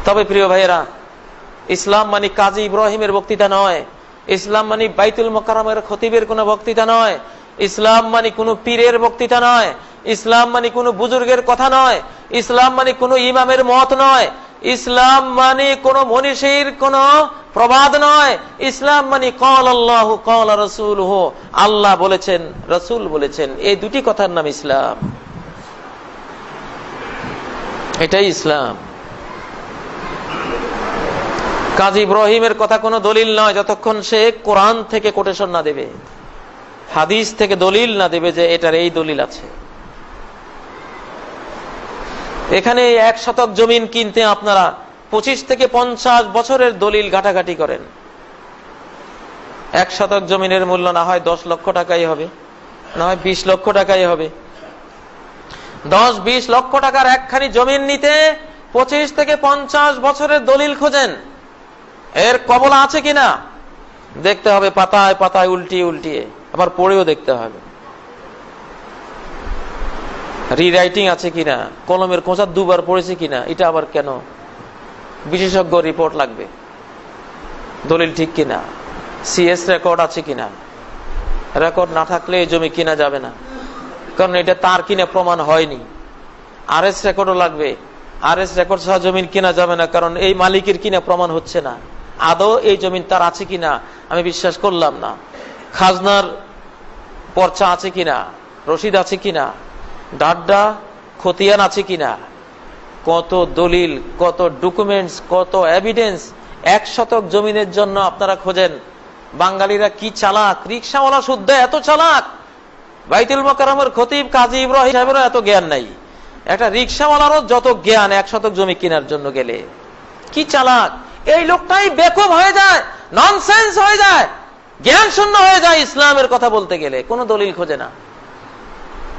তবে প্রিয় ভাইয়েরা, ইসলাম মানে কাজী ইব্রাহিমের বক্তৃতা নয়, ইসলাম মানে বাইতুল মোকাররমের খতিবের কোনো বক্তৃতা নয়, ইসলাম মানে কোনো পীরের বক্তৃতা নয়, ইসলাম মানে কোনো বুজুর্গের কথা নয়, ইসলাম মানে কোনো ইমামের মত নয়, ইসলাম মানে কোনো মনীষীর কোনো প্রবাদ নয়। ইসলাম মানে ক্বাল আল্লাহু ক্বাল রাসূলুহু, আল্লাহ বলেছেন, রাসূল বলেছেন, এই দুটি কথার নাম ইসলাম। এটাই ইসলাম। কাজী ইব্রাহিমের কথা কোনো দলিল নয় যতক্ষণ সে কোরআন থেকে কোটেশন না দেবে, হাদিস থেকে দলিল না দেবে যে এটার এই দলিল আছে। এখানে 1 শতক জমিন কিনতে আপনারা 25 থেকে 50 বছরের দলিল ঘাটাঘাটি করেন। 1 শতক জমিনের মূল্য না হয় 10 লক্ষ টাকাই হবে, না হয় 20 লক্ষ টাকাই হবে। 10-20 লক্ষ টাকার একখানি জমিন নিতে 25 থেকে 50 বছরের দলিল খোঁজেন। এর কবলা আছে কিনা দেখতে হবে, পাতায় পাতায় উল্টিয়ে উল্টিয়ে, আবার পড়েও দেখতে হবে রিরাইটিং আছে কিনা, কলমের খোঁচা 2 বার পড়েছে কিনা, এটা আবার কেন, বিশেষজ্ঞ রিপোর্ট লাগবে, দলিল ঠিক কিনা, সিএস রেকর্ড আছে কিনা। রেকর্ড না থাকলে এই জমি কিনা যাবে না, কারণ এটা তার কিনে প্রমাণ হয়নি। আরএস রেকর্ডও লাগবে, আরএস রেকর্ড ছাড়া জমিন কিনা যাবে না, কারণ এই মালিকের কিনা প্রমাণ হচ্ছে না, আদৌ এই জমিন তার আছে কিনা আমি বিশ্বাস করলাম না। খাজনার পর্চা আছে কিনা, রসিদ আছে কিনা, ডাড্ডা খতিয়ান আছে কিনা, কত দলিল, কত ডকুমেন্টস, কত এভিডেন্স 1 শতক জমিনের জন্য আপনারা খোঁজেন। বাঙালিরা কি চালাক, রিকশাওয়ালা শুদ্ধ এত চালাক, বাইতুল মোকাররমের খতিব কাজী ইব্রাহিম সাহেবেরও এত জ্ঞান নাই, একটা রিকশাওয়ালারও যত জ্ঞান 1 শতক জমি কেনার জন্য গেলে। কি চালাক এই লোকটাই, বেকুব হয়ে যায়, ননসেন্স হয়ে যায়, জ্ঞান শূন্য হয়ে যায় ইসলামের কথা বলতে গেলে। কোনো দলিল খোঁজে না,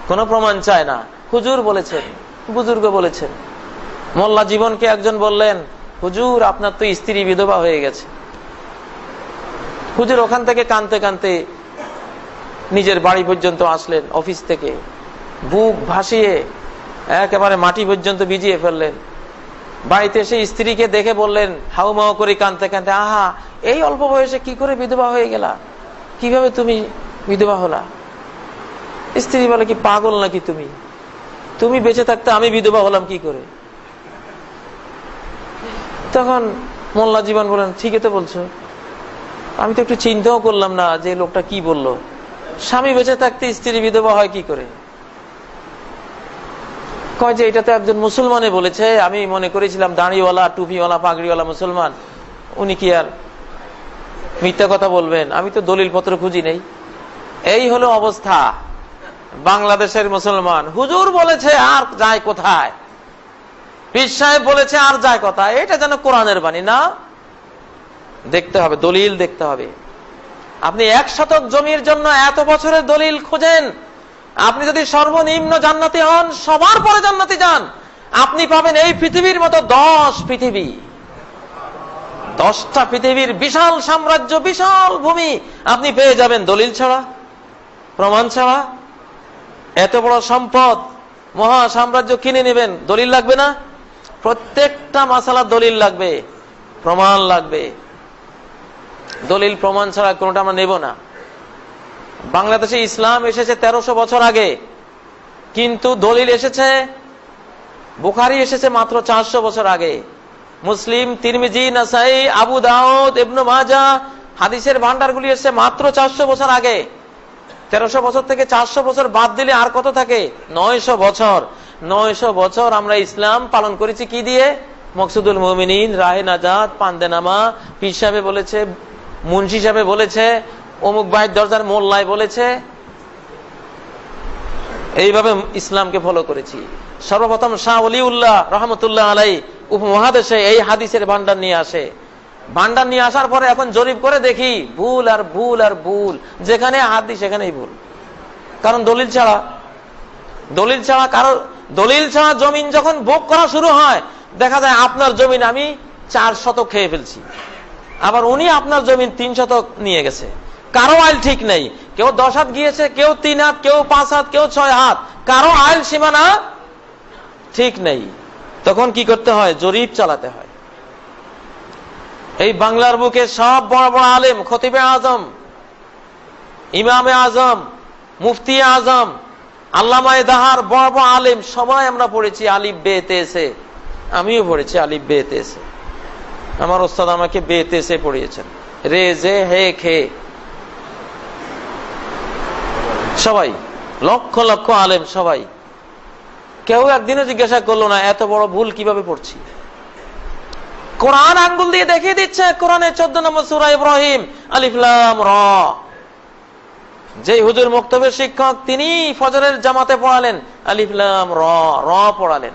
কোনো প্রমাণ চায় না। হুজুর বলেছেন, বুজুর্গ বলেছেন। মোল্লা জীবনকে একজন বললেন, হুজুর আপনার তো স্ত্রী বিধবা হয়ে গেছে। হুজুর ওখান থেকে কানতে কানতে নিজের বাড়ি পর্যন্ত আসলেন, অফিস থেকে বুক ভাসিয়ে একেবারে মাটি পর্যন্ত ভিজিয়ে ফেললেন। বাড়িতে এসে স্ত্রীকে দেখে বললেন হাউমাউ করে কানতে কানতে, আহা এই অল্প বয়সে কি করে বিধবা হয়ে গেলা, কিভাবে তুমি বিধবা হলা? স্ত্রী বলে, কি পাগল নাকি তুমি, তুমি বেঁচে থাকতে আমি বিধবা হলাম কি করে? তখন মোল্লা জীবন বলেন, ঠিকই তো বলছো, আমি তো একটু চিন্তাও করলাম না যে লোকটা কি বললো, স্বামী বেঁচে থাকতে স্ত্রী বিধবা হয় কি করে? কয় যে এটা তো একজন মুসলমানে বলেছে, আমি মনে করেছিলাম দাড়িওয়ালা টুপিওয়ালা পাগড়িওয়ালা মুসলমান, উনি কি আর মিথ্যা কথা বলবেন, আমি তো দলিল পত্র খুঁজি নেই। এই হলো অবস্থা বাংলাদেশের মুসলমান। হুজুর বলেছে আর যায় কোথায়, পীর সাহেব বলেছে আর যায় কোথায়, এটা যেন কোরআনের বাণী না। দেখতে হবে, দলিল দেখতে হবে। আপনি 1 শতক জমির জন্য এত বছরের দলিল খোঁজেন, আপনি যদি সর্বনিম্ন জান্নাতি হন, সবার পরে জান্নাতি যান, আপনি পাবেন এই পৃথিবীর মতো 10 পৃথিবী, 10টা পৃথিবীর বিশাল সাম্রাজ্য, বিশাল ভূমি আপনি পেয়ে যাবেন দলিল ছাড়া, প্রমাণ ছাড়া। এত বড় সম্পদ, মহা সাম্রাজ্য কিনে নেবেন, দলিল লাগবে না? প্রত্যেকটা মাসালা দলিল লাগবে, প্রমাণ লাগবে। দলিল প্রমাণ ছাড়া কোনটা আমরা নেব না। বাংলাদেশে ইসলাম এসেছে 1300 বছর আগে, কিন্তু দলিল এসেছে, বুখারী এসেছে মাত্র 400 বছর আগে। মুসলিম, তিরমিজি, নাসাই, আবু দাউদ, ইবনে মাজাহ হাদিসের ভান্ডারগুলি এসেছে মাত্র 400 বছর আগে। 1300 বছর থেকে 400 বছর বাদ দিলে আর কত থাকে? 900 বছর। 900 বছর আমরা ইসলাম পালন করেছি কি দিয়ে? মকসুদুল মুমিনিন, রাহে নাজাত, পান্দেনামা, পীর সাহেব বলেছে, মুন্সি সাহেব বলেছে, অমুক ভাইয়ের দরজার মোল্লায় বলেছে, এইভাবে ইসলামকে ফলো করেছি। সর্বপ্রথম শাহ ওলিউল্লাহ রহমতুল্লাহ আলাই উপমহাদেশে এই হাদিসের ভান্ডার নিয়ে আসে। ভান্ডার নিয়ে আসার পরে এখন জরিপ করে দেখি ভুল আর ভুল আর ভুল, যেখানে হাদিস সেখানেই ভুল। কারণ দলিল ছাড়া, দলিল ছাড়া জমিন যখন ভোগ করা শুরু হয়, দেখা যায় আপনার জমিন আমি 4 শতক খেয়ে ফেলছি, আবার উনি আপনার জমিন 3 শতক নিয়ে গেছে। কারো আইল ঠিক নেই, কেউ 10 হাত গিয়েছে, কেউ 3 হাত, কেউ 5 হাত, কেউ 6 হাত, কারো আইল সীমানা ঠিক নেই। তখন কি করতে হয়? জরিপ চালাতে হয়। এই বাংলার বুকে সব বড় বড় আলেম, খতিবে আজম, ইমামে আজম, মুফতি আজম, আল্লামায়ে দাহার, বড় বড় আলেম সবাই আমরা পড়েছি আলিফ বে তে সে। আমিও পড়েছি আলিফ বে তে সে। আমার ওস্তাদ আমাকে বে তে সে পড়িয়েছেন, রে জে হে খে। সবাই লক্ষ লক্ষ আলেম, সবাই। কেউ একদিনও জিজ্ঞাসা করলো না এত বড় ভুল কিভাবে পড়ছি। কোরআন আঙ্গুল দিয়ে দেখিয়ে দিচ্ছে। কোরআনের 14 নম্বর সূরা ইব্রাহিম, আলিফ লাম র। যে হুজুর মক্তবের শিক্ষক, তিনি ফজরের জামাতে পড়ালেন আলিফ লাম র, র পড়ালেন।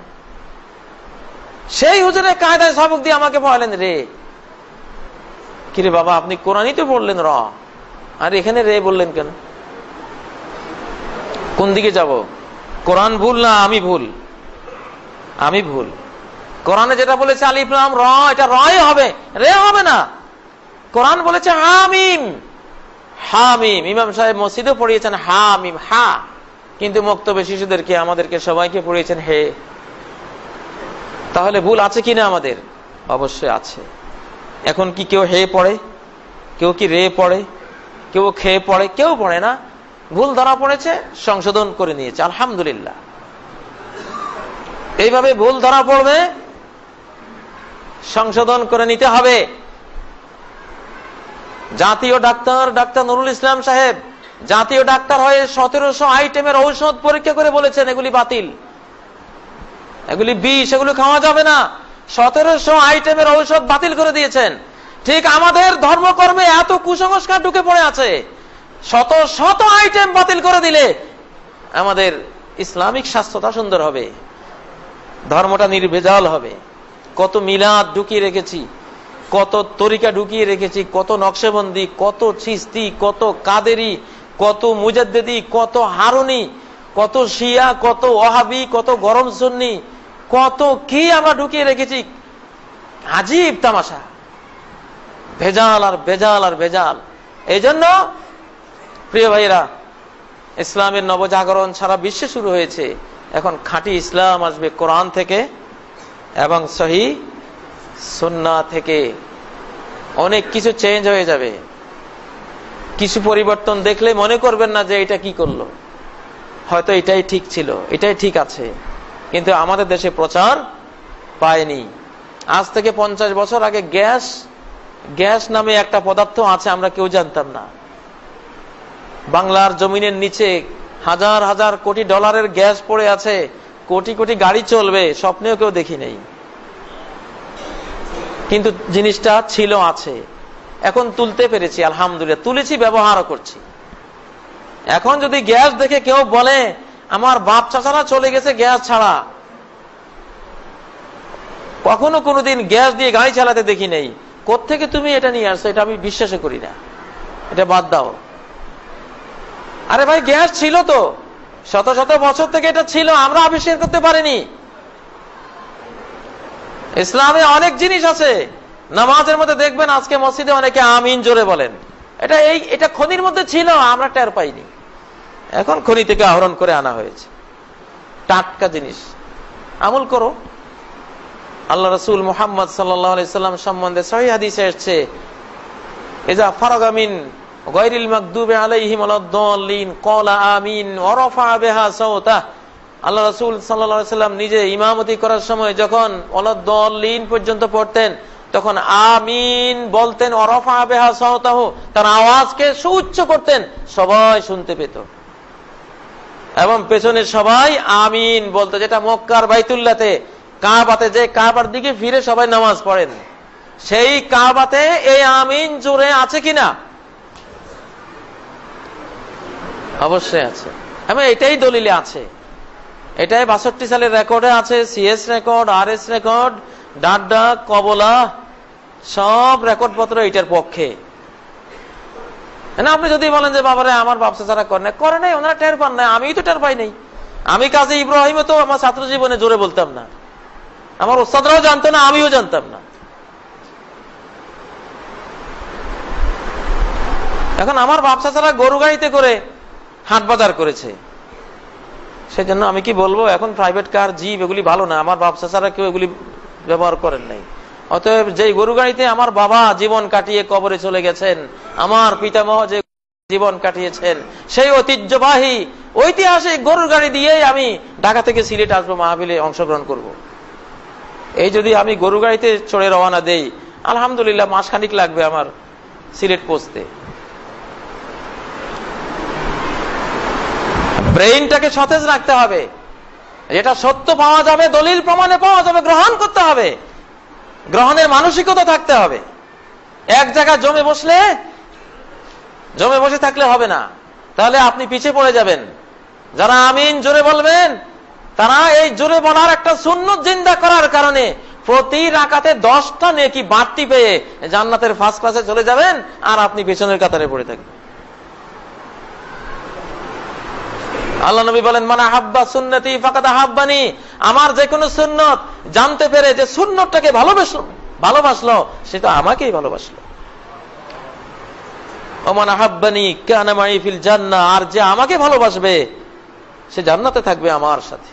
সেই হুজুরের কায়দায় সবক দিয়ে আমাকে পড়ালেন রে। কিরে বাবা, আপনি কোরআনই তো পড়লেন র, আর এখানে রে বললেন কেন? কোন দিকে যাব? কোরআন ভুল না আমি ভুল? আমি ভুল। কোরআনে যেটা বলেছে আলিফ লাম র, এটা রই হবে, রে হবে না। কোরআন বলেছে হামিম, হামিম। ইমাম সাহেব মসজিদে পড়িয়েছেন হামিম, হা, কিন্তু মক্তবে শিশুদেরকে, আমাদেরকে সবাইকে পড়িয়েছেন হে। তাহলে ভুল আছে কিনা আমাদের? অবশ্যই আছে। এখন কি কেউ হে পড়ে? কেউ কি রে পড়ে? কেউ খে পড়ে? কেউ পড়ে না। ভুল ধরা পড়েছে, সংশোধন করে নিয়েছে, আলহামদুলিল্লাহ। এইভাবে ভুল ধরা পড়বে, সংশোধন করে নিতে হবে। জাতীয় ডাক্তার, ডাক্তার নুরুল ইসলাম সাহেব, জাতীয় ডাক্তার হয়ে 1700 আইটেমের ঔষধ পরীক্ষা করে বলেছেন এগুলি বাতিল, এগুলি বিষ, এগুলি খাওয়া যাবে না। 1700 আইটেমের ঔষধ বাতিল করে দিয়েছেন। ঠিক আমাদের ধর্মকর্মে এত কুসংস্কার ঢুকে পড়ে আছে, শত শত আইটেম বাতিল করে দিলে আমাদের ইসলামিক স্বাস্থ্যটা সুন্দর হবে, ধর্মটা নির্ভেজাল হবে। কত মিলাদ ঢুকিয়ে রেখেছি, কত তরিকা ঢুকিয়ে রেখেছি, কত নকশেবন্দি, কত চিস্তি, কত কাদেরি, কত মুজাদ্দেদি, কত হারুনি, কত শিয়া, কত ওয়াহাবি, কত গরম সুন্নি, কত কি আমরা ঢুকিয়ে রেখেছি। আজীব তামাশা, ভেজাল আর ভেজাল আর ভেজাল। এই জন্য প্রিয় ভাইরা, ইসলামের নবজাগরণ সারা বিশ্বে শুরু হয়েছে। এখন খাঁটি ইসলাম আসবে কোরআন থেকে এবং সহিহ সুন্নাহ থেকে। অনেক কিছু চেঞ্জ হয়ে যাবে। কিছু পরিবর্তন দেখলে মনে করবেন না যে এটা কি করলো, হয়তো এটাই ঠিক ছিল, এটাই ঠিক আছে, কিন্তু আমাদের দেশে প্রচার পায়নি। আজ থেকে 50 বছর আগে গ্যাস নামে একটা পদার্থ আছে, আমরা কেউ জানতাম না। বাংলার জমিনের নিচে হাজার হাজার কোটি ডলারের গ্যাস পড়ে আছে, কোটি কোটি গাড়ি চলবে, স্বপ্নেও কেউ দেখি নেই। কিন্তু জিনিসটা ছিল, আছে। এখন তুলতে পেরেছি, আলহামদুলিল্লাহ, তুলেছি, ব্যবহারও করছি। এখন যদি গ্যাস দেখে কেউ বলে আমার বাপ চাচারা চলে গেছে গ্যাস ছাড়া, কখনো কোনোদিন গ্যাস দিয়ে গাড়ি চালাতে দেখি নেই, কোত্থেকে তুমি এটা নিয়ে আসছো, এটা আমি বিশ্বাস করি না, এটা বাদ দাও। আরে ভাই, গ্যাস ছিল তো, শত শত বছর থেকে এটা ছিল, আমরা আবিষ্কার করতে পারিনি। ইসলামে অনেক জিনিস আছে। নামাজের মধ্যে দেখবেন আজকে মসজিদে অনেকে আমিন জোরে বলেন, এটা খনির মধ্যে ছিল, আমরা টের পাইনি। এখন খনি থেকে আহরণ করে আনা হয়েছে, টাটকা জিনিস। আমল করো। আল্লাহ রাসূল মুহাম্মদ সাল্লাল্লাহু আলাইহি সাল্লাম সম্বন্ধে সহিহ হাদিসে এসেছে, ইজা ফারাগা মিন গায়রিল মাগদুবি আলাইহিম ওয়ালাদ-দাল্লিন ক্বালা আমিন ওয়া রাফা বিহা সাওতা। আল্লাহ রাসূল সাল্লাল্লাহু আলাইহি সাল্লাম নিজে ইমামতি করার সময় যখন ওয়ালাদ-দাল্লিন পর্যন্ত পড়তেন, তখন আমিন বলতেন, ওয়া রাফা বিহা সাওতাহু, তার আওয়াজকে সুউচ্চ করতেন, সবাই শুনতে পেত। এবং পেছনে সবাই আমিন বলতো, যেটা মক্কার বাইতুল্লাহতে, কাবাতে, যে কাবার দিকে ফিরে সবাই নামাজ পড়েন, সেই কাবাতে এই আমিন জোরে আছে কিনা? অবশ্যই আছে। এবং এটাই দলিলে আছে, এটাই 62 সালের রেকর্ডে আছে, সিএস রেকর্ড, আরএস রেকর্ড, ডাড্ডা, কবলা, সব রেকর্ড পত্র এটার পক্ষে। আপনি যদি বলেন যে বাবারে আমার ব্যবসা ছাড়া করে নাই, ওনারা টের পান না, আমি তো টের পাই নাই। আমি কাজী ইব্রাহিমে তো আমার ছাত্র জীবনে জোরে বলতাম না, আমার ওস্তাদরাও জানতো না, আমিও জানতাম না। এখন আমার ব্যবসা ছাড়া গরু গাড়িতে করে হাট বাজার করেছে, সেই জন্য আমি কি বলবো, এখন প্রাইভেট কার, জিপ, এগুলি ভালো না। আমার ব্যবসা ছাড়া কেউ এগুলি ব্যবহার করেন নাই। অতএব যেই গরু গাড়িতে আমার বাবা জীবন কাটিয়ে কবরে চলে গেছেন, আমার পিতামহ যে জীবন কাটিয়েছেন, সেই ঐতিহ্যবাহী ঐতিহাসিক গরুর গাড়ি দিয়েই আমি ঢাকা থেকে সিলেট আসবো, মাহফিলে অংশগ্রহণ করব। এই যদি আমি গরু গাড়িতে চড়ে রওনা দেই, আলহামদুলিল্লাহ মাসখানিক লাগবে আমার সিলেট পৌঁছতে। ব্রেইনটাকে সতেজ রাখতে হবে, যেটা সত্য পাওয়া যাবে, দলিল প্রমাণে পাওয়া যাবে, গ্রহণ করতে হবে, গ্রহণের মানসিকতা থাকতে হবে। এক জায়গায় জমে বসে থাকলে হবে না, তাহলে আপনি পিছিয়ে পড়ে যাবেন। যারা আমিন জোরে বলবেন, তারা এই জোরে বলার একটা সুন্নত জিন্দা করার কারণে প্রতি রাকাতে 10টা নেকি বাড়তি পেয়ে জান্নাতের ফার্স্ট ক্লাসে চলে যাবেন, আর আপনি পেছনের কাতারে পড়ে থাকবেন। আল্লাহ নবী বলেন, মান আহাব্বা সুন্নতি ফাকাদ আহাব্বানি, আমার যে কোনো সুন্নত জানতে পেরে যে সুন্নতটাকে ভালোবাসলো, সে তো আমাকেই ভালোবাসলো। ওমান আহাব্বানি কানা মাই ফিল জান্নাহ, আর যে আমাকে ভালোবাসবে সে জান্নাতে থাকবে আমার সাথে।